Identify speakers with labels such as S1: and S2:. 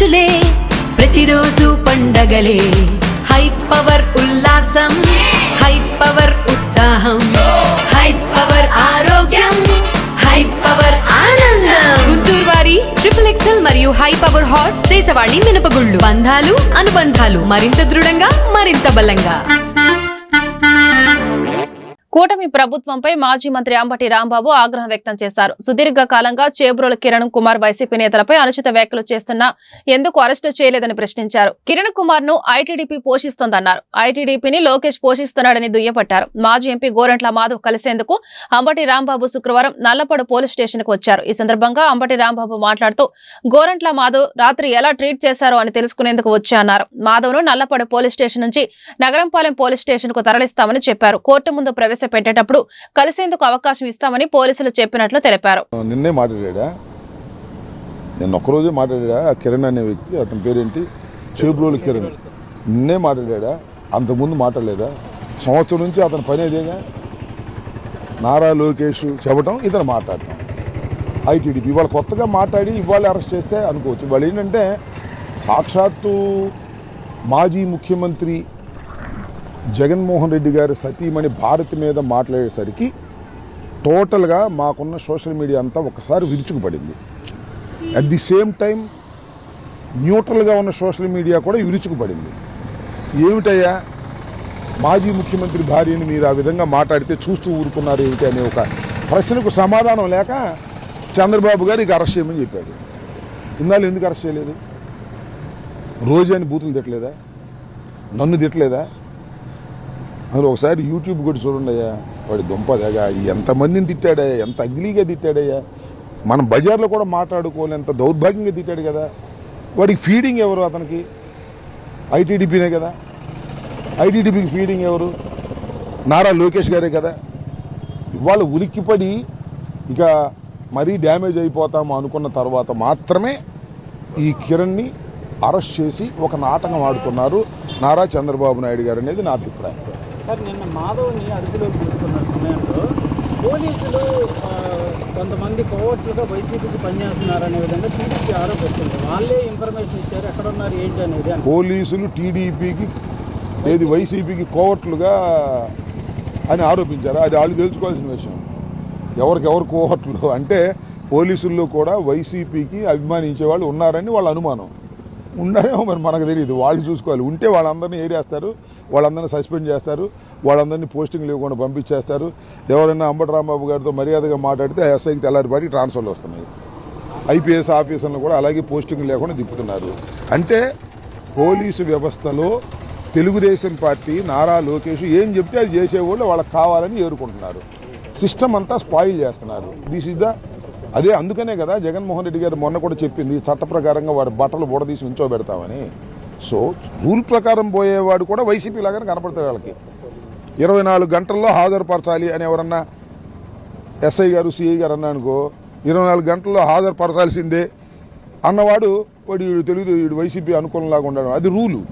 S1: రుచులే ప్రతిరోజు పండగలే high power ఉల్లాసం high power ఉత్సాహం హై పవర్ ఆరోగ్యం హై పవర్ ఆనందం గుంటూరు వారి XXL మరియు హై పవర్ హార్స్ దేశవాళీ మినపగుళ్ళు బంధాలు అనుబంధాలు మరింత దృఢంగా మరింత బలంగా.
S2: కూటమి ప్రభుత్వంపై మాజీ మంత్రి అంబటి రాంబాబు ఆగ్రహం వ్యక్తం చేశారు. సుదీర్ఘ కాలంగా చేబ్రోలు కిరణ్ కుమార్ వైసీపీ నేతలపై అనుచిత వ్యాఖ్యలు చేస్తున్నా ఎందుకు అరెస్టు చేయలేదని ప్రశ్నించారు. కిరణ్ కుమార్ ను ఐటీడీపీ పోషిస్తోందన్నారు. ఐటీడీపీని లోకేష్ పోషిస్తున్నాడని దుయ్యబట్టారు. మాజీ ఎంపీ గోరంట్ల మాధవ్ కలిసేందుకు అంబటి రాంబాబు శుక్రవారం నల్లపడు పోలీస్ స్టేషన్ కు వచ్చారు. ఈ సందర్భంగా అంబటి రాంబాబు మాట్లాడుతూ గోరంట్ల మాధవ్ రాత్రి ఎలా ట్రీట్ చేశారో అని తెలుసుకునేందుకు వచ్చారన్నారు. మాధవ్ ను నల్లపడు పోలీస్ స్టేషన్ నుంచి నగరంపాలెం పోలీస్ స్టేషన్ కు తరలిస్తామని చెప్పారు. కోర్టు ముందు పెట్టేటప్పుడు కలిసేందుకు అవకాశం ఇస్తామని పోలీసులు చెప్పినట్లు తెలిపారు.
S3: నిన్నే మాట్లాడా, నేను ఒక్కరోజే మాట్లాడా. కిరణ్ అనే వ్యక్తి, అతని పేరేంటి, చేబ్రోలు కిరణ్, నిన్నే మాట్లాడా, అంతకుముందు మాట్లాడలేదా? సంవత్సరం నుంచి అతని పని అదేగా, నారా లోకేష్ చెప్పడం, ఇతను మాట్లాడటం. ఐటీడీపీ ఇవాళ కొత్తగా మాట్లాడి ఇవాళ అరెస్ట్ చేస్తే అనుకోవచ్చు. ఇవాళ ఏంటంటే సాక్షాత్తు మాజీ ముఖ్యమంత్రి జగన్మోహన్ రెడ్డి గారి సతీమణి భారతి మీద మాట్లాడేసరికి టోటల్గా మాకున్న సోషల్ మీడియా అంతా ఒకసారి విరుచుకుపడింది. అట్ ది సేమ్ టైం న్యూట్రల్గా ఉన్న సోషల్ మీడియా కూడా విరుచుకుపడింది. ఏమిటయ్యా, మాజీ ముఖ్యమంత్రి భార్యని మీరు ఆ విధంగా మాట్లాడితే చూస్తూ ఊరుకున్నారు ఏమిటి అనే ఒక ప్రశ్నకు సమాధానం లేక చంద్రబాబు గారు ఇక అరెస్ట్ చేయమని చెప్పాడు. ఇన్నాళ్ళు ఎందుకు అరెస్ట్ చేయలేదు? రోజు అని బూతులు తిట్టలేదా? నన్ను తిట్టలేదా? అందులో ఒకసారి యూట్యూబ్ కూడా చూడండి అయ్యా, వాడి దుంపదగా ఎంతమందిని తిట్టాడయ్యా, ఎంత అగ్లీగా తిట్టాడయ్యా. మనం బజార్లో కూడా మాట్లాడుకోవాలి, ఎంత దౌర్భాగ్యంగా తిట్టాడు కదా. వాడికి ఫీడింగ్ ఎవరు? అతనికి ఐటీడీపీనే కదా. ఐటీడీపీకి ఫీడింగ్ ఎవరు? నారా లోకేష్ గారే కదా. ఇవాళ ఉలిక్కిపడి ఇక మరీ డ్యామేజ్ అయిపోతాము అనుకున్న తర్వాత మాత్రమే ఈ కిరణ్ని అరెస్ట్ చేసి ఒక నాటకం ఆడుతున్నారు నారా చంద్రబాబు నాయుడు గారు అనేది నా అభిప్రాయం.
S4: సార్, నిన్న మాధవ్ని అదుపులోకి తీసుకున్న సమయంలో పోలీసులు కొంతమంది కోవర్ట్లుగా వైసీపీకి పనిచేస్తున్నారనే విధంగా టీడీపీ ఆరోపిస్తుంది. వాళ్ళే ఇన్ఫర్మేషన్ ఇచ్చారు, ఎక్కడ ఉన్నారు ఏంటి అనేది.
S3: పోలీసులు టీడీపీకి ఏది వైసీపీకి కోవర్ట్లుగా అని ఆరోపించారు. అది వాళ్ళు తెలుసుకోవాల్సిన విషయం. ఎవరికెవరు కోవర్ట్లు అంటే పోలీసుల్లో కూడా వైసీపీకి అభిమానించే వాళ్ళు ఉన్నారని వాళ్ళ అనుమానం. ఉన్నారేమో మరి మనకు తెలియదు, వాళ్ళు చూసుకోవాలి. ఉంటే వాళ్ళందరినీ ఏరేస్తారు, వాళ్ళందరినీ సస్పెండ్ చేస్తారు, వాళ్ళందరినీ పోస్టింగ్లు ఇవ్వకుండా పంపించేస్తారు. ఎవరైనా అంబటి రాంబాబు గారితో మర్యాదగా మాట్లాడితే ఎస్ఐకి తెల్లారిపాటికి ట్రాన్స్ఫర్లు వస్తున్నాయి. ఐపీఎస్ ఆఫీసర్లు కూడా అలాగే పోస్టింగ్ లేకుండా తిప్పుతున్నారు. అంటే పోలీసు వ్యవస్థలో తెలుగుదేశం పార్టీ నారా లోకేష్ ఏం చెప్తే అది చేసేవాళ్ళు వాళ్ళకి కావాలని ఏరుకుంటున్నారు. సిస్టమ్ అంతా స్పాయిల్ చేస్తున్నారు. దిస్ ఇస్ ద అదే అందుకనే కదా జగన్మోహన్ రెడ్డి గారు మొన్న కూడా చెప్పింది, చట్ట ప్రకారంగా వాడి బట్టలు బుడదీసి ఉంచోబెడతామని. సో రూల్ ప్రకారం పోయేవాడు కూడా వైసీపీ లాగానే కనపడతాడు. వాళ్ళకి 24 గంటల్లో హాజరుపరచాలి అని ఎవరన్నా ఎస్ఐ గారు సిఐ గారు అన్నానుకో, 24 గంటల్లో హాజరుపరచాల్సిందే అన్నవాడు వాడు తెలుగు వైసీపీ అనుకూలంలాగా ఉండడం, అది రూలు.